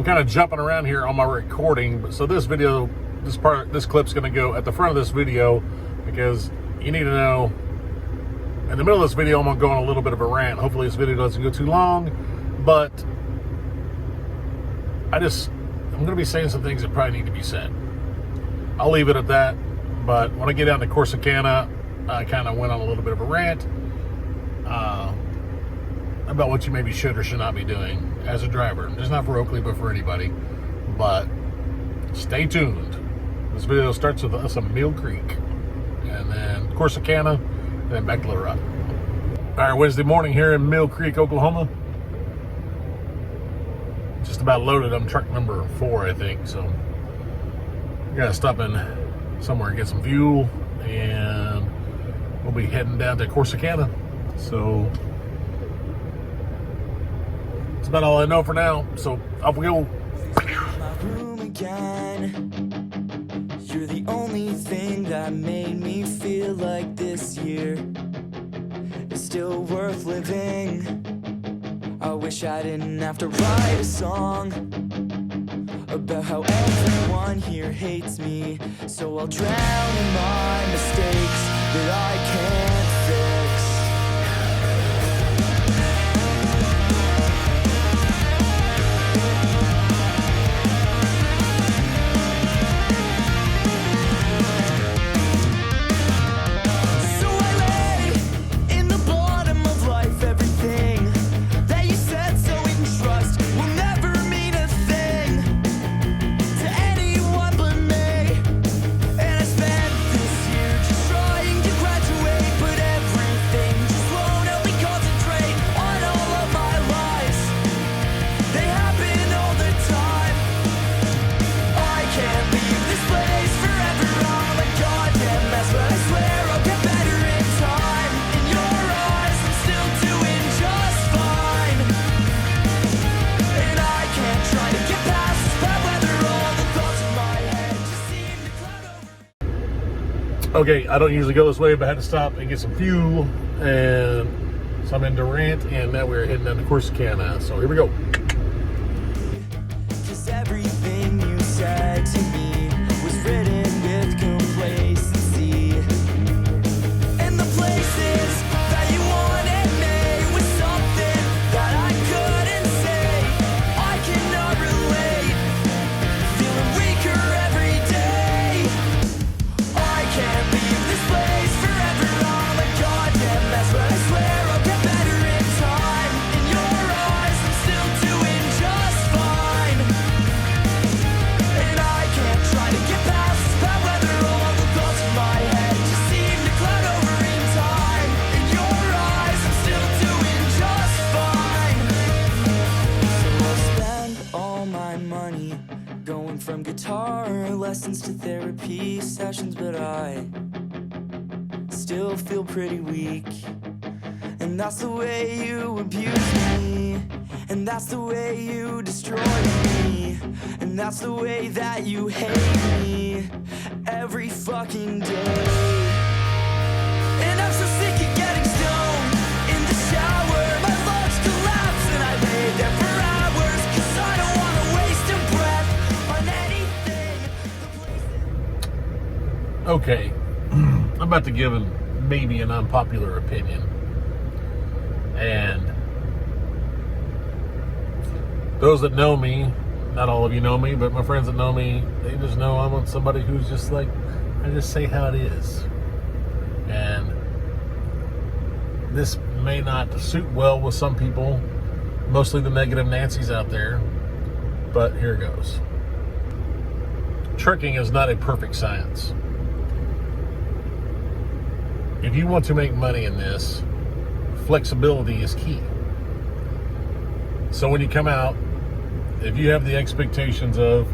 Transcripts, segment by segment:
kind of jumping around here on my recording, but so this clip's going to go at the front of this video because you need to know. In the middle of this video, I'm going to go on a little bit of a rant. Hopefully this video doesn't go too long, but I'm going to be saying some things that probably need to be said. I'll leave it at that. But when I get down to Corsicana, I kind of went on a little bit of a rant about what you maybe should or should not be doing as a driver. Just not for Oakley, but for anybody. But stay tuned. This video starts with us on Mill Creek, and then Corsicana, and then back to Little Rock. All right, Wednesday morning here in Mill Creek, Oklahoma. Just about loaded. I'm truck number 4, I think. So I gotta stop in somewhere and get some fuel, and we'll be heading down to Corsicana. So that's about all I know for now. So off we go. My room again. You're the only thing that made me feel like this year is still worth living. I wish I didn't have to write a song about how everyone here hates me, so I'll drown in my mistakes that I can't fix. So I lay in the bottom of life, everything that you said so we can trust will never mean a thing to anyone but me. And I spent this year just trying to graduate, but everything just won't help me concentrate on all of my lies. They happen all the time. I can't leave this place forever. I'm a goddamn mess, but I swear I'll get better in time. In your eyes, I'm still doing just fine. And I can't try to get past that weather. All the thoughts in my head just seem to cloud over. Okay, I don't usually go this way, but I had to stop and get some fuel, and so I'm in Durant, and now we're heading down to Corsicana. So here we go. 'Cause everything you said to me was written with complacency. And the places that you wanted me was something that I couldn't say. I cannot relate, feeling weaker every day. I can't leave this place forever. I'm a goddamn mess, but I swear I'll get better in time. In your eyes, I'm still doing just fine. And I can't try to get past that weather. All the thoughts in my head just seem to cloud over in time. In your eyes, I'm still doing just fine. So I'll spend all my money going from guitar lessons to therapy sessions, but I still feel pretty weak. And that's the way you abuse me, and that's the way you destroy me, and that's the way that you hate me every fucking day. And I'm so sick of getting stoned in the shower. My lungs collapse and I lay there for hours, 'cause I don't want to waste a breath on anything. Okay, I'm about to give maybe an unpopular opinion, and those that know me, not all of you know me, but my friends that know me, they just know I'm somebody who's just like, I just say how it is. And this may not suit well with some people, mostly the negative Nancy's out there, but here goes. Trucking is not a perfect science. If you want to make money in this, flexibility is key. So when you come out, if you have the expectations of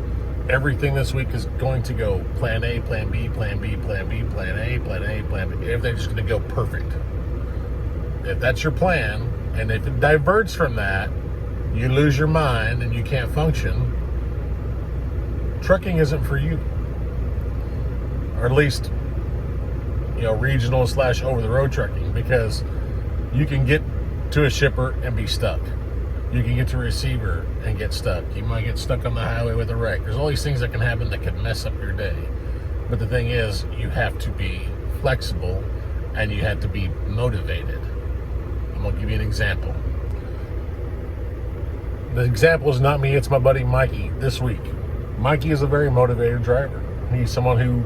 everything this week is going to go plan A, plan B, plan B, plan B, plan A, plan A, plan B, everything's going to go perfect. If that's your plan, and if it diverges from that, you lose your mind and you can't function, trucking isn't for you. Or at least, regional / over the road trucking, because you can get to a shipper and be stuck. You can get to a receiver and get stuck. You might get stuck on the highway with a wreck. There's all these things that can happen that could mess up your day. But the thing is, you have to be flexible and you have to be motivated. I'm going to give you an example. The example is not me, it's my buddy Mikey this week. Mikey is a very motivated driver. He's someone who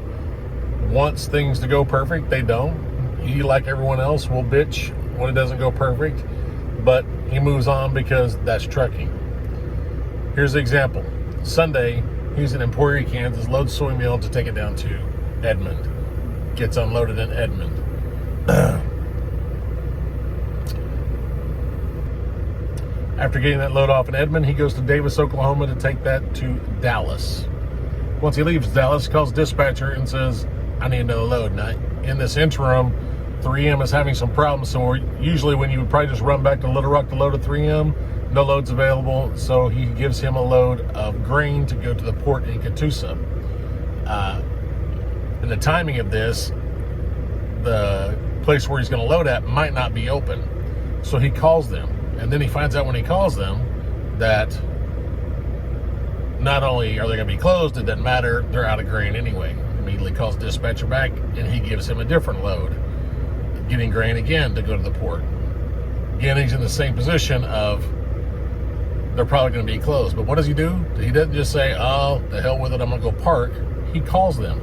wants things to go perfect. They don't. He, like everyone else, will bitch when it doesn't go perfect, but he moves on because that's trucking. Here's the example. Sunday, he's in Emporia, Kansas, loads soy meal to take it down to Edmond. Gets unloaded in Edmond. After getting that load off in Edmond, he goes to Davis, Oklahoma to take that to Dallas. Once he leaves Dallas, he calls dispatcher and says, I need another load. Now, in this interim, 3M is having some problems. So usually when you would probably just run back to Little Rock to load at 3M, no loads available. So he gives him a load of grain to go to the port in Catoosa. And the timing of this, the place where he's going to load at might not be open. So he calls them. And then he finds out when he calls them that not only are they going to be closed, it doesn't matter, they're out of grain anyway. Immediately calls dispatcher back and he gives him a different load, getting grain again to go to the port. Again, he's in the same position of they're probably going to be closed. But what does he do? He doesn't just say, oh, the hell with it, I'm going to go park. He calls them.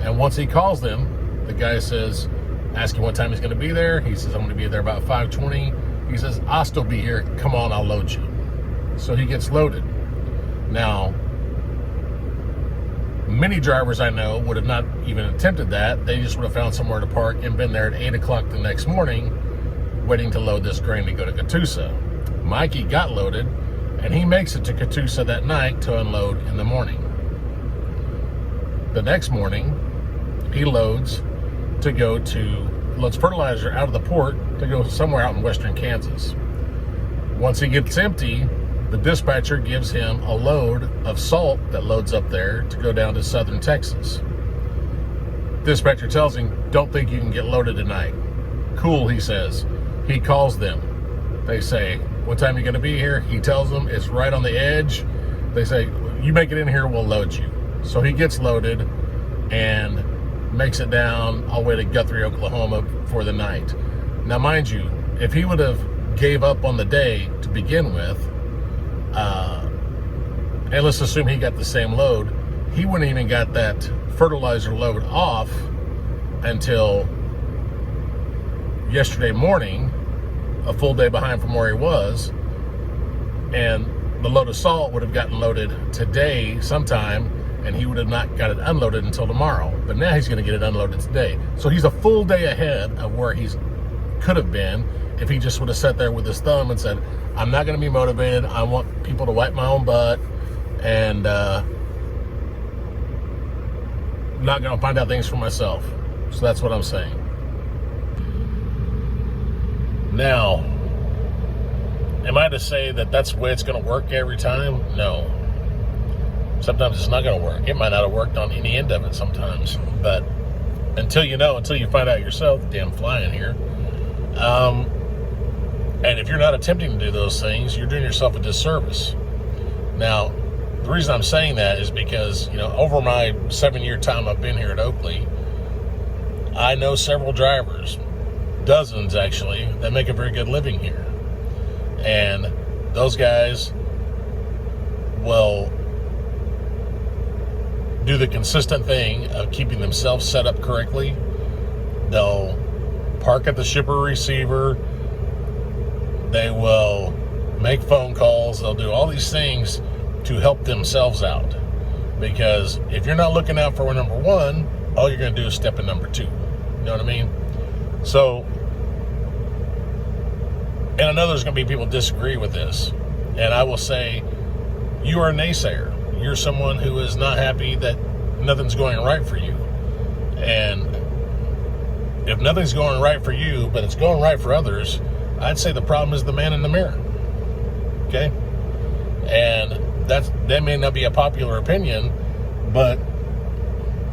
And once he calls them, the guy says, ask him what time he's going to be there. He says, I'm going to be there about 5:20. He says, I'll still be here. Come on, I'll load you. So he gets loaded. Now, many drivers I know would have not even attempted that. They just would have found somewhere to park and been there at 8 o'clock the next morning waiting to load this grain to go to Catoosa. Mikey got loaded, and he makes it to Catoosa that night to unload in the morning. The next morning, he loads fertilizer out of the port to go somewhere out in western Kansas. Once he gets empty, the dispatcher gives him a load of salt that loads up there to go down to southern Texas. Dispatcher tells him, don't think you can get loaded tonight. Cool, he says. He calls them. They say, what time are you going to be here? He tells them it's right on the edge. They say, you make it in here, we'll load you. So he gets loaded and makes it down all the way to Guthrie, Oklahoma for the night. Now, mind you, if he would have gave up on the day to begin with, and let's assume he got the same load, he wouldn't even got that fertilizer load off until yesterday morning, a full day behind from where he was, and the load of salt would have gotten loaded today sometime, and he would have not got it unloaded until tomorrow. But now he's going to get it unloaded today. So he's a full day ahead of where he could have been if he just would have sat there with his thumb and said, I'm not going to be motivated. I want people to wipe my own butt and not going to find out things for myself. So that's what I'm saying. Now, am I to say that that's the way it's going to work every time? No. Sometimes it's not going to work. It might not have worked on any end of it sometimes. But until you find out yourself, damn flying here. And if you're not attempting to do those things, you're doing yourself a disservice. Now, the reason I'm saying that is because, over my 7-year time I've been here at Oakley, I know several drivers, dozens actually, that make a very good living here. And those guys will do the consistent thing of keeping themselves set up correctly. They'll park at the shipper receiver. They will make phone calls. They'll do all these things to help themselves out. Because if you're not looking out for number one, all you're going to do is step in number two. You know what I mean? So, and I know there's going to be people disagree with this. And I will say, you are a naysayer. You're someone who is not happy that nothing's going right for you. And if nothing's going right for you, but it's going right for others, I'd say the problem is the man in the mirror. Okay? And that may not be a popular opinion, but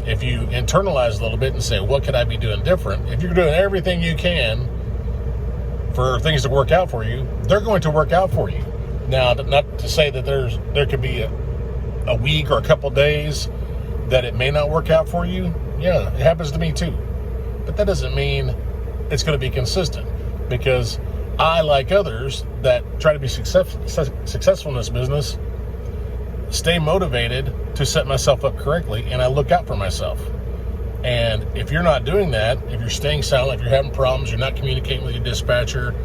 if you internalize a little bit and say, what could I be doing different? If you're doing everything you can for things to work out for you, they're going to work out for you. Now, not to say that there could be a week or a couple days that it may not work out for you. Yeah, it happens to me too. But that doesn't mean it's going to be consistent, because I, like others that try to be successful in this business, stay motivated to set myself up correctly, and I look out for myself. And if you're not doing that, if you're staying silent, if you're having problems, you're not communicating with your dispatcher,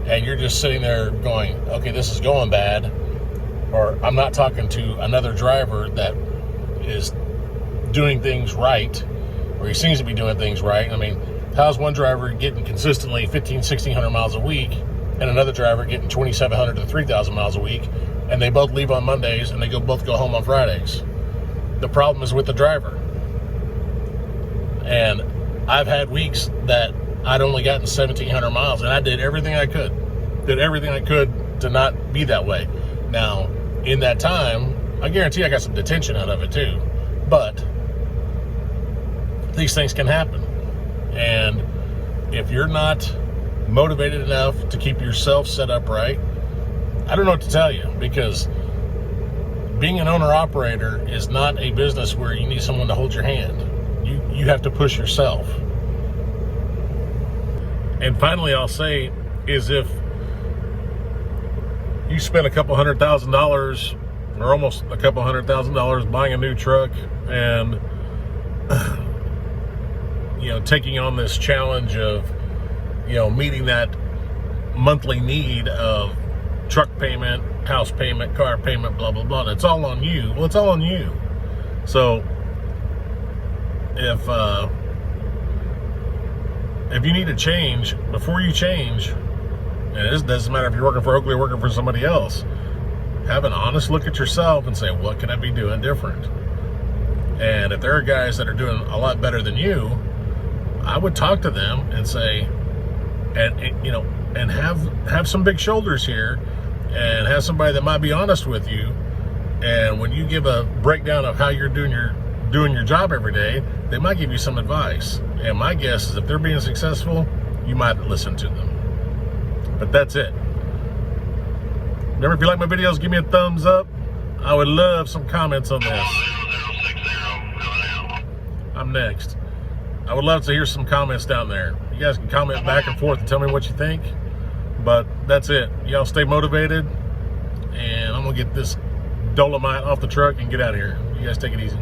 and you're just sitting there going, okay, this is going bad, or I'm not talking to another driver that is doing things right, or he seems to be doing things right. I mean, how's one driver getting consistently 1,600 miles a week and another driver getting 2,700 to 3,000 miles a week, and they both leave on Mondays and they both go home on Fridays? The problem is with the driver. And I've had weeks that I'd only gotten 1,700 miles, and I did everything I could to not be that way. Now, in that time, I guarantee I got some detention out of it too, but these things can happen. And if you're not motivated enough to keep yourself set up right, I don't know what to tell you, because being an owner-operator is not a business where you need someone to hold your hand. You have to push yourself. And finally, I'll say is, if you spend a couple $100,000 or almost a couple $100,000 buying a new truck and taking on this challenge of meeting that monthly need of truck payment, house payment, car payment, blah blah blah, and it's all on you. Well, it's all on you. So if you need to change, before you change, and it doesn't matter if you're working for Oakley or working for somebody else, have an honest look at yourself and say, what can I be doing different? And if there are guys that are doing a lot better than you, I would talk to them and say, and have some big shoulders here, and have somebody that might be honest with you. And when you give a breakdown of how you're doing your job every day, they might give you some advice. And my guess is if they're being successful, you might listen to them. But that's it. Remember, if you like my videos, give me a thumbs up. I would love some comments on this. I'm next. I would love to hear some comments down there. You guys can comment back and forth and tell me what you think. But that's it. Y'all stay motivated, and I'm gonna get this Dolomite off the truck and get out of here. You guys take it easy.